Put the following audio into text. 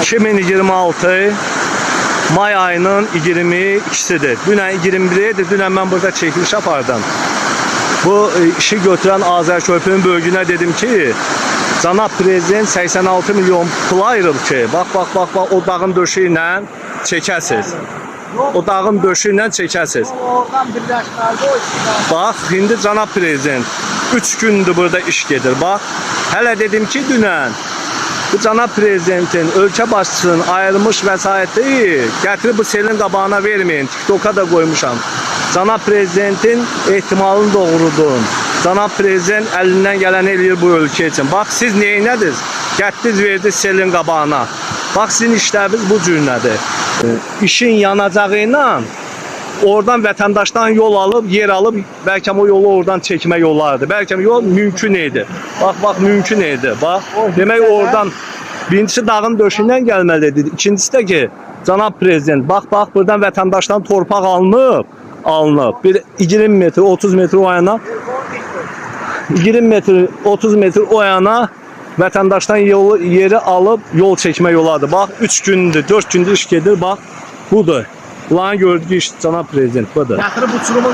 2026 may ayının 22'sidir. Dünən 21'dir. Dünən mən burada çekiliş apardım. Bu işi götüren Azərkörpünün bölgünə dedim ki, Cənab Prezident 86 milyon pul ayırıb ki, bak o dağın döşü ilə çəkəsiz. O dağın döşü ilə çəkəsiz. Oradan birləşməli o işi. Bax, indi Cənab Prezident 3 gündür burada iş gedir. Bax, hələ dedim ki, dünən bu Cənab Prezidentin ölkə başçısının ayrılmış vəsaiti gətirib bu selin qabağına verməyin. TikTok'a da qoymuşam. Cənab Prezidentin ehtimalını doğrudun. Cənab Prezident əlindən gələn eləyir bu ölkə üçün. Bax, siz neynədiniz? Gətdiniz, verdiniz selin qabağına. Bax, sizin işləriniz bu cürnədir. İşin yanacağı ilə oradan vətəndaşdan yol alıb, yer alıb, bəlkə o yolu oradan çəkmək olardı. Bəlkə yol mümkün idi. Bax, mümkün idi. Bax, demək oradan birincisi dağın döşündən gəlməlidir. İkincisi də ki, Cənab Prezident, bax, buradan vətəndaşdan torpaq alınıb. Bir 20 metr, 30 metr o yana 20 metr, 30 metr o yana vətəndaşdan yeri alıb yol çəkmək olardı. Bax, 3 gündür, 4 gündür iş gedir. Bax, budur. Ulan gördük iş Cənab Prezident, budur. Gətirib uçurumun